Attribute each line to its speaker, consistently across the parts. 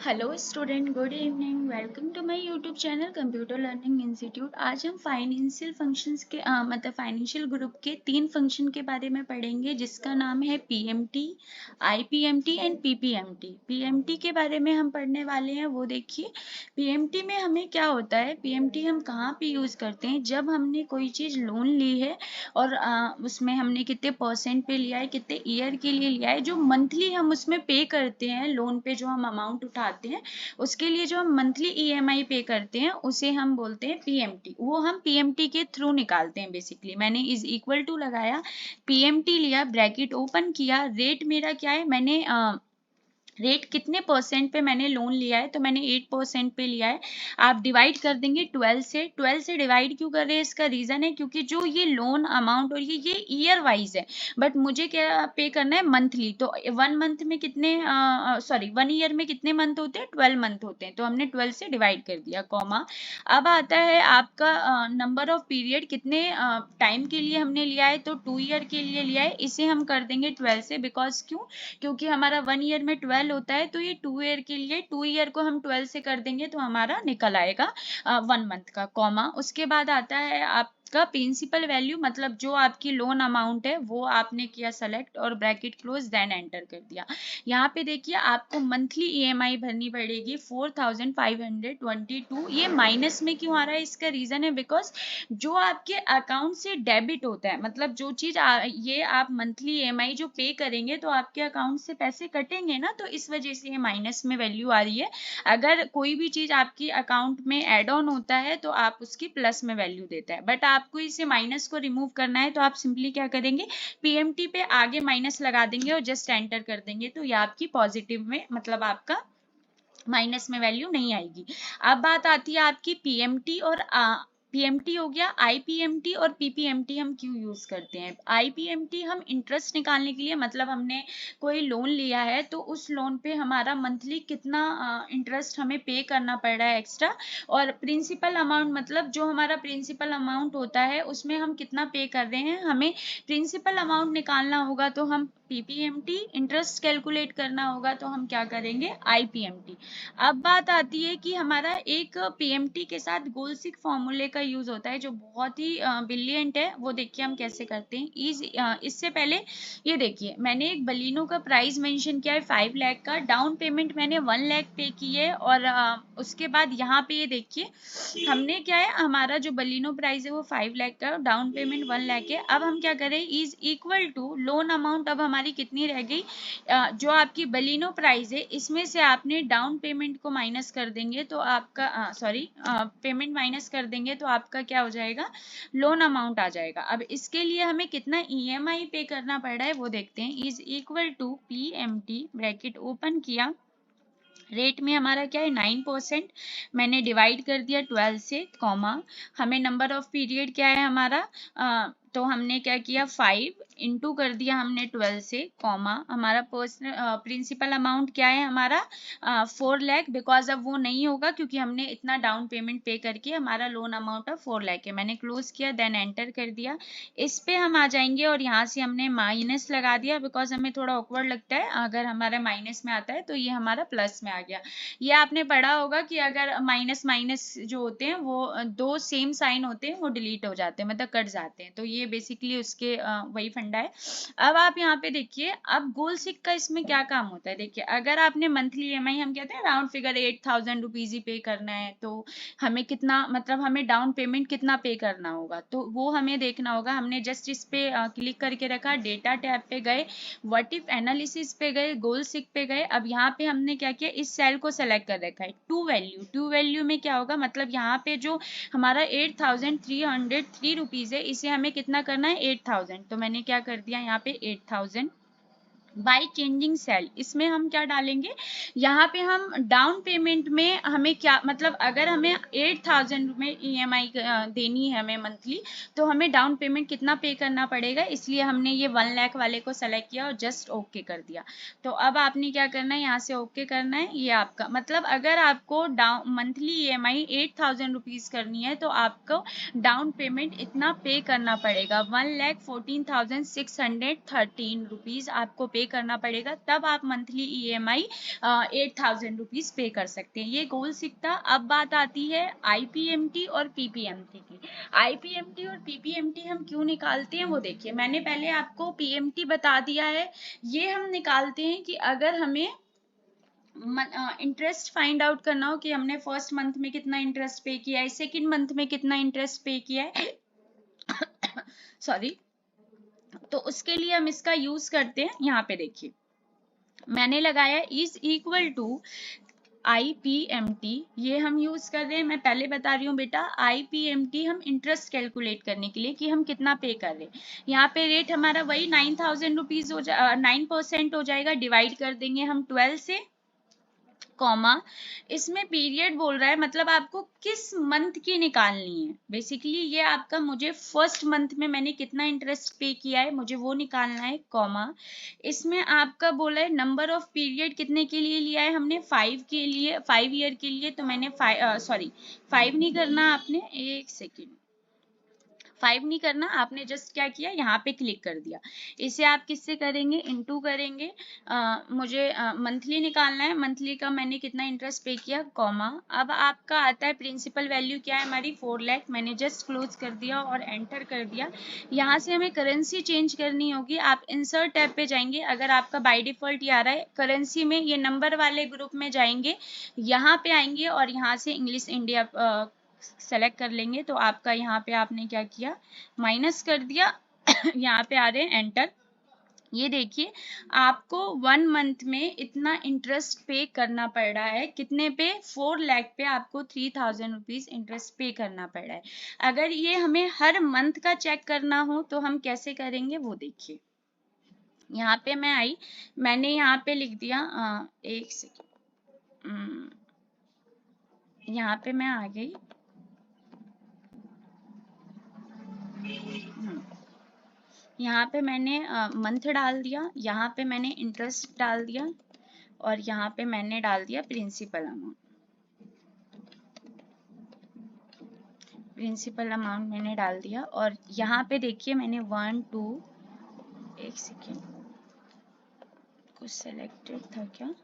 Speaker 1: Hello student, good evening. Welcome to my YouTube channel computer learning institute. आज हम financial functions के मतलब financial group के 3 function के बारे में पढ़ेंगे, जिसका नाम है PMT, IPMT and PPMT. PMT के बारे में हम पढ़ने वाले हैं। वो देखिए, पीएमटी में हमें क्या होता है, पीएमटी हम कहाँ पे यूज़ करते हैं, जब हमने कोई चीज़ लोन ली है और उसमें हमने कितने परसेंट पे लिया है, कितने ईयर के लिए लिया है, जो मंथली हम उसमें पे करते हैं, लोन पे जो हम अमाउंट उठाते हैं उसके लिए जो हम मंथली ईएमआई पे करते हैं उसे हम बोलते हैं पीएमटी। वो हम पीएमटी के थ्रू निकालते हैं। बेसिकली मैंने इज इक्वल टू लगाया, पीएमटी लिया, ब्रैकेट ओपन किया, रेट मेरा क्या है, मैंने रेट कितने परसेंट पे मैंने लोन लिया है, तो मैंने 8% पे लिया है। आप डिवाइड कर देंगे 12 से डिवाइड क्यों कर रहे हैं, इसका रीज़न है क्योंकि जो ये लोन अमाउंट और ये ईयर वाइज है, बट मुझे क्या पे करना है, मंथली। तो 1 मंथ में कितने 1 ईयर में कितने मंथ होते हैं, 12 मंथ होते हैं, तो हमने 12 से डिवाइड कर दिया, कॉमा। अब आता है आपका नंबर ऑफ पीरियड, कितने टाइम के लिए हमने लिया है, तो 2 ईयर के लिए लिया है, इसे हम कर देंगे 12 से। बिकॉज क्यों, क्योंकि हमारा 1 ईयर में 12 होता है, तो ये 2 ईयर के लिए 2 ईयर को हम 12 से कर देंगे तो हमारा निकल आएगा 1 मंथ का, कॉमा। उसके बाद आता है आपका प्रिंसिपल वैल्यू, मतलब जो आपकी लोन अमाउंट है वो आपने किया सेलेक्ट और ब्रैकेट क्लोज, देन एंटर कर दिया। यहाँ पे देखिए आपको मंथली ईएमआई भरनी पड़ेगी 4522। ये माइनस में क्यों आ रहा है, इसका रीजन है बिकॉज जो आपके अकाउंट से डेबिट होता है, मतलब जो चीज ये आप मंथली ईएमआई जो पे करेंगे तो आपके अकाउंट से पैसे कटेंगे ना, तो इस वजह से ये माइनस में वैल्यू आ रही है। अगर कोई भी चीज आपकी अकाउंट में एड ऑन होता है तो आप उसकी प्लस में वैल्यू देता है, बट आपको इसे माइनस को रिमूव करना है तो आप सिंपली क्या करेंगे, पीएमटी पे आगे माइनस लगा देंगे और जस्ट एंटर कर देंगे, तो ये आपकी पॉजिटिव में, मतलब आपका माइनस में वैल्यू नहीं आएगी। अब बात आती है आपकी पीएमटी और पीएमटी हो गया, आईपीएमटी और पीपीएमटी हम क्यों यूज करते हैं। आईपीएमटी हम इंटरेस्ट निकालने के लिए, मतलब हमने कोई लोन लिया है तो उस लोन पे हमारा मंथली कितना इंटरेस्ट हमें पे करना पड़ रहा है एक्स्ट्रा, और प्रिंसिपल अमाउंट, मतलब जो हमारा प्रिंसिपल अमाउंट होता है उसमें हम कितना पे कर रहे हैं, हमें प्रिंसिपल अमाउंट निकालना होगा तो हम पीपीएमटी, इंटरेस्ट कैलकुलेट करना होगा तो हम क्या करेंगे, आईपीएमटी। अब बात आती है कि हमारा एक पीएमटी के साथ गोल्सिक फॉर्मूले का यूज होता है जो बहुत ही ब्रिलियंट है। वो देखिए हम कैसे करते हैं। इससे पहले ये देखिए, मैंने एक बलिनो का प्राइस मेंशन किया है 5 लाख का, डाउन पेमेंट मैंने 1 लाख पे की है, और उसके बाद यहाँ पे ये देखिए हमने क्या है, हमारा जो बलिनो प्राइस है वो 5 लाख का, डाउन पेमेंट 1 लाख है। अब हम क्या करें, is equal to loan amount अब हमारी कितनी रह गई, जो आपकी बलिनो प्राइस है इसमें से आपने डाउन पेमेंट को माइनस कर देंगे तो आपका पेमेंट माइनस कर देंगे तो आपका क्या हो जाएगा, लोन अमाउंट आ जाएगा। अब इसके लिए हमें कितना ईएमआई पे करना पड़ रहा है वो देखते हैं। Is equal to PMT, bracket open किया, रेट में हमारा क्या है 9%, मैंने डिवाइड कर दिया 12 से, कॉमा। हमें नंबर ऑफ पीरियड क्या है हमारा, तो हमने क्या किया 5 इंटू कर दिया हमने 12 से, कॉमा। हमारा पर्सनल प्रिंसिपल अमाउंट क्या है हमारा 4 लाख, बिकॉज अब वो नहीं होगा क्योंकि हमने इतना डाउन पेमेंट पे करके हमारा लोन अमाउंट ऑफ 4 लाख है। मैंने क्लोज किया, देन एंटर कर दिया। इस पे हम आ जाएंगे और यहाँ से हमने माइनस लगा दिया बिकॉज हमें थोड़ा ऑकवर्ड लगता है अगर हमारा माइनस में आता है, तो ये हमारा प्लस में आ गया। ये आपने पढ़ा होगा कि अगर माइनस माइनस जो होते हैं वो दो सेम साइन होते हैं वो डिलीट हो जाते हैं, मतलब कट जाते हैं, तो ये बेसिकली उसके वही फंडा है। अब आप यहाँ पे देखिए, अब गोल सिक का इसमें क्या काम होता है। देखिए अगर आपने मंथली ईएमआई, हम कहते हैं राउंड फिगर 8,000 रुपीज ही पे करना है, तो हमें कितना, मतलब हमें डाउन पेमेंट कितना पे करना होगा, तो वो हमें देखना होगा। हमने जस्ट इस पे क्लिक करके रखा, डेटा टैब पे गए, व्हाट इफ एनालिसिस पे गए, गोल सिक पे गए। अब यहाँ पे हमने क्या किया, इस सेल को सेलेक्ट कर रखा है, टू वैल्यू में क्या होगा, मतलब यहाँ पे जो हमारा 8,303 रुपीज है, इसे हमें कितना करना है 8,000, तो मैंने क्या कर दिया यहाँ पे 8,000 बाई चेंजिंग सेल। इसमें हम क्या डालेंगे, यहाँ पे हम डाउन पेमेंट में हमें क्या, मतलब अगर हमें 8,000 में ईएमआई देनी है हमें मंथली, तो हमें डाउन पेमेंट कितना पे करना पड़ेगा, इसलिए हमने ये 1 लाख वाले को सेलेक्ट किया और जस्ट ओके कर दिया। तो अब आपने क्या करना है, यहाँ से ओके करना है। ये आपका मतलब अगर आपको डाउन मंथली ईएमआई 8,000 रुपीज करनी है तो आपको डाउन पेमेंट इतना पे करना पड़ेगा, 1,14,613 रुपीज आपको पे पे करना पड़ेगा, तब आप मंथली EMI 8,000 रुपीज पे कर सकते हैं। ये गोल सीखता। अब बात आती है IPMT और PPMT की। IPMT और PPMT हम क्यों निकालते हैं वो देखिए। मैंने पहले आपको PMT बता दिया है। ये हम निकालते हैं कि अगर हमें इंटरेस्ट फाइंड आउट करना हो कि हमने फर्स्ट मंथ में कितना इंटरेस्ट पे किया है, सेकंड मंथ में कितना इंटरेस्ट पे किया है सॉरी, तो उसके लिए हम इसका यूज करते हैं। यहाँ पे देखिए मैंने लगाया इज इक्वल टू IPMT, ये हम यूज कर रहे हैं। मैं पहले बता रही हूँ बेटा, IPMT हम इंटरेस्ट कैलकुलेट करने के लिए कि हम कितना पे कर रहे हैं। यहाँ पे रेट हमारा वही 9,000 रुपीज हो 9% हो जाएगा, डिवाइड कर देंगे हम 12 से, कॉमा इसमें पीरियड बोल रहा है, मतलब आपको किस मंथ की निकालनी है। बेसिकली ये आपका, मुझे फर्स्ट मंथ में मैंने कितना इंटरेस्ट पे किया है मुझे वो निकालना है, कॉमा इसमें आपका बोला है नंबर ऑफ पीरियड कितने के लिए लिया है हमने, 5 के लिए, 5 ईयर के लिए। तो मैंने 5 नहीं करना आपने, एक सेकेंड, 5 नहीं करना आपने, जस्ट क्या किया यहाँ पे क्लिक कर दिया। इसे आप किससे करेंगे, इनटू करेंगे। मुझे मंथली निकालना है, मंथली का मैंने कितना इंटरेस्ट पे किया, कॉमा अब आपका आता है प्रिंसिपल वैल्यू क्या है हमारी 4 लाख। मैंने जस्ट क्लोज कर दिया और एंटर कर दिया। यहाँ से हमें करेंसी चेंज करनी होगी। आप इंसर्ट टैब पे जाएंगे, अगर आपका बाय डिफॉल्ट ये आ रहा है करेंसी में, ये नंबर वाले ग्रुप में जाएंगे, यहाँ पे आएंगे और यहाँ से इंग्लिश इंडिया सेलेक्ट कर लेंगे। तो आपका यहाँ पे आपने क्या किया, माइनस कर दिया यहाँ पे आ रहे हैं एंटर। ये देखिए आपको 1 मंथ में इतना इंटरेस्ट पे करना पड़ रहा है, कितने पे, 4 लाख पे आपको 3,000 रुपीज इंटरेस्ट पे करना पड़ रहा है। अगर ये हमें हर मंथ का चेक करना हो तो हम कैसे करेंगे वो देखिए। यहाँ पे मैं आई, मैंने यहाँ पे लिख दिया एक सेकेंड, यहाँ पे मैं आ गई, यहाँ पे मैंने मंथ डाल दिया, यहाँ पे मैंने इंटरेस्ट डाल दिया और यहाँ पे मैंने डाल दिया प्रिंसिपल अमाउंट। प्रिंसिपल अमाउंट मैंने डाल दिया और यहाँ पे देखिए मैंने 1 2 एक सेकेंड, कुछ सेलेक्टेड था क्या,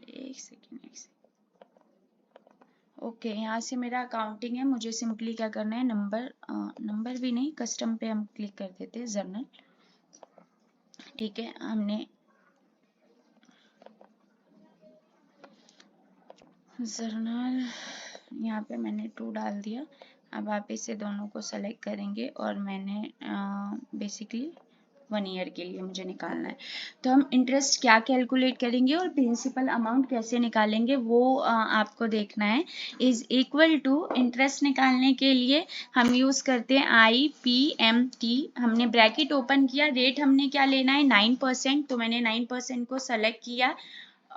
Speaker 1: एक सेकेंड ओके, यहाँ से मेरा अकाउंटिंग है, मुझे सिंपली क्या करना है, नंबर भी नहीं, कस्टम पे हम क्लिक कर देते हैं, जर्नल, ठीक है। हमने जर्नल, यहाँ पे मैंने 2 डाल दिया। अब आप इसे दोनों को सेलेक्ट करेंगे और मैंने बेसिकली 1 ईयर के लिए मुझे निकालना है। तो हम इंटरेस्ट क्या कैलकुलेट करेंगे और प्रिंसिपल अमाउंट कैसे निकालेंगे वो आपको देखना है। इज इक्वल टू, इंटरेस्ट निकालने के लिए हम यूज करते हैं IPMT। हमने ब्रैकेट ओपन किया, रेट हमने क्या लेना है 9%, तो मैंने 9% को सेलेक्ट किया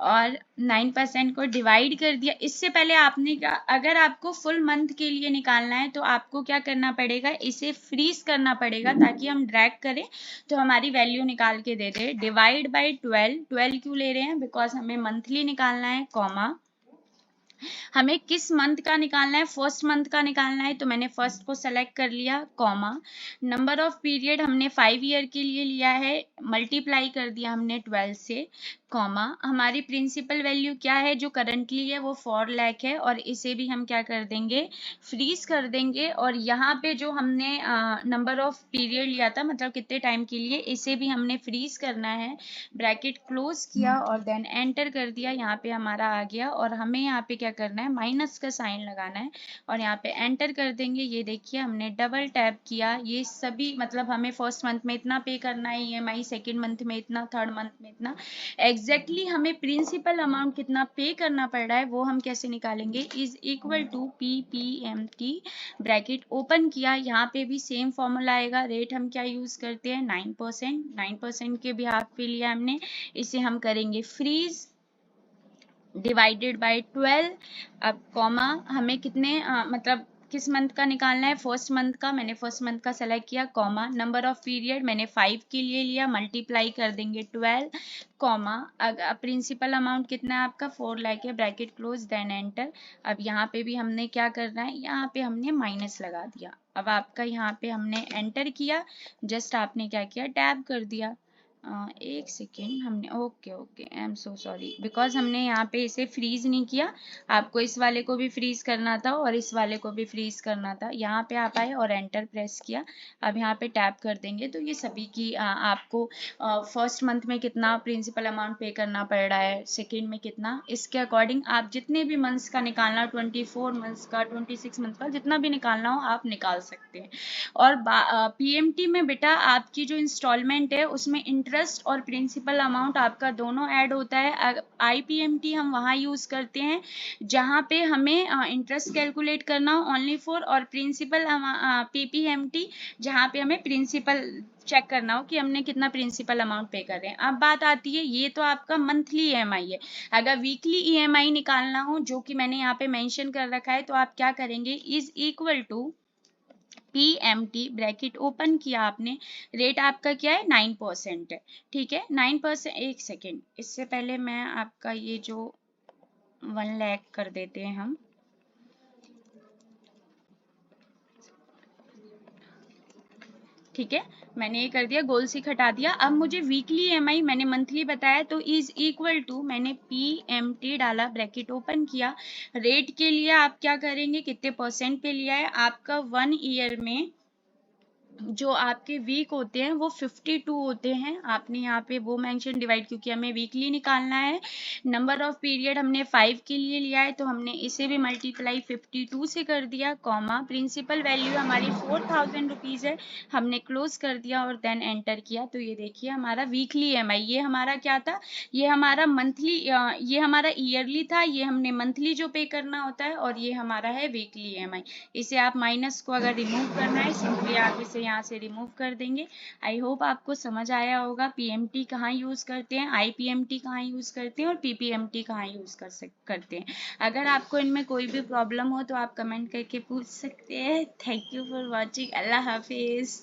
Speaker 1: और 9% को डिवाइड कर दिया। इससे पहले आपने क्या, अगर आपको फुल मंथ के लिए निकालना है तो आपको क्या करना पड़ेगा, इसे फ्रीज करना पड़ेगा ताकि हम ड्रैग करें तो हमारी वैल्यू निकाल के दे दे। डिवाइड बाय 12 क्यों ले रहे हैं, बिकॉज हमें मंथली निकालना है, कॉमा हमें किस मंथ का निकालना है, फर्स्ट मंथ का निकालना है, तो मैंने फर्स्ट को सेलेक्ट कर लिया, कॉमा नंबर ऑफ पीरियड हमने 5 ईयर के लिए लिया है, मल्टीप्लाई कर दिया हमने 12 से, कॉमा हमारी प्रिंसिपल वैल्यू क्या है जो करंटली है वो 4 लाख है और इसे भी हम क्या कर देंगे, फ्रीज कर देंगे। और यहाँ पे जो हमने नंबर ऑफ पीरियड लिया था, मतलब कितने टाइम के लिए, इसे भी हमने फ्रीज करना है। ब्रैकेट क्लोज किया और देन एंटर कर दिया, यहाँ पे हमारा आ गया और हमें यहाँ पे क्या करना है, माइनस का साइन लगाना है और यहाँ पे एंटर कर देंगे। ये देखिए हमने डबल टैप किया, ये सभी मतलब हमें फर्स्ट मंथ में इतना पे करना है EMI, सेकेंड मंथ में इतना, थर्ड मंथ में इतना, एग्जैक्टली हमें प्रिंसिपल अमाउंट कितना पे करना पड़ रहा है वो हम कैसे निकालेंगे, is equal to PPMT, bracket open किया, यहाँ पे भी सेम फॉर्मूला आएगा। रेट हम क्या यूज करते हैं 9%, 9% के बिहाफ पे लिया हमने, इसे हम करेंगे फ्रीज, डिवाइडेड बाय 12। अब कॉमा हमें कितने मतलब किस मंथ का निकालना है, फर्स्ट मंथ का, मैंने फर्स्ट मंथ का सेलेक्ट किया, कॉमा, नंबर ऑफ पीरियड मैंने 5 के लिए लिया, मल्टीप्लाई कर देंगे 12, कॉमा, प्रिंसिपल अमाउंट कितना है आपका 4 लाख है, ब्रैकेट क्लोज, देन एंटर। अब यहाँ पे भी हमने क्या करना है, यहाँ पे हमने माइनस लगा दिया। अब आपका यहाँ पे हमने एंटर किया, जस्ट आपने क्या किया, टैब कर दिया। एक सेकेंड, हमने okay okay, I am so sorry, because हमने यहाँ पे इसे फ्रीज नहीं किया। आपको इस वाले को भी फ्रीज करना था और इस वाले को भी फ्रीज करना था। यहाँ पे आप आए और एंटर प्रेस किया। अब यहाँ पे टैप कर देंगे तो ये सभी की आपको फर्स्ट मंथ में कितना प्रिंसिपल अमाउंट पे करना पड़ रहा है, सेकेंड में कितना, इसके अकॉर्डिंग आप जितने भी मंथ्स का निकालना, 24 मंथ्स का, 26 मंथ का, जितना भी निकालना हो आप निकाल सकते हैं। और पीएमटी में बेटा आपकी जो इंस्टॉलमेंट है उसमें इंटरेस्ट और प्रिंसिपल अमाउंट आपका दोनों ऐड होता है। आईपीएमटी हम वहाँ यूज करते हैं जहाँ पे हमें इंटरेस्ट कैलकुलेट करना हो ओनली फॉर, और प्रिंसिपल पीपीएमटी जहाँ पे हमें प्रिंसिपल चेक करना हो कि हमने कितना प्रिंसिपल अमाउंट पे कर रहे हैं। अब बात आती है, ये तो आपका मंथली ईएमआई है। अगर वीकली ईएमआई निकालना हो, जो कि मैंने यहाँ पे मेंशन कर रखा है, तो आप क्या करेंगे, is equal to PMT, bracket open किया आपने, रेट आपका क्या है 9% है, ठीक है 9%। एक सेकेंड, इससे पहले मैं आपका ये जो 1 लाख कर देते हैं हम, ठीक है, मैंने ये कर दिया, गोल सीख हटा दिया। अब मुझे वीकली ईएमआई, मैंने मंथली बताया, तो इज इक्वल टू, मैंने PMT डाला, ब्रैकेट ओपन किया, रेट के लिए आप क्या करेंगे, कितने परसेंट पे लिया है आपका 1 ईयर में, जो आपके वीक होते हैं वो 52 होते हैं। आपने यहाँ पे वो मेंशन डिवाइड, क्योंकि हमें वीकली निकालना है। नंबर ऑफ पीरियड हमने 5 के लिए लिया है, तो हमने इसे भी मल्टीप्लाई 52 से कर दिया, कॉमा, प्रिंसिपल वैल्यू हमारी 4000 रुपीज़ है, हमने क्लोज कर दिया और देन एंटर किया। तो ये देखिए हमारा वीकली ईएमआई, ये हमारा क्या था, ये हमारा मंथली, ये हमारा ईयरली था, ये हमने मंथली जो पे करना होता है, और ये हमारा है वीकली ईएमआई। इसे आप माइनस को अगर रिमूव करना है, सिंपली आप इसे यहाँ से रिमूव कर देंगे। आई होप आपको समझ आया होगा पीएमटी कहाँ यूज करते हैं, आईपीएमटी कहाँ यूज करते हैं, और पीपीएमटी कहाँ यूज करते हैं। अगर आपको इनमें कोई भी प्रॉब्लम हो तो आप कमेंट करके पूछ सकते हैं। Thank you for watching. Allah Hafiz.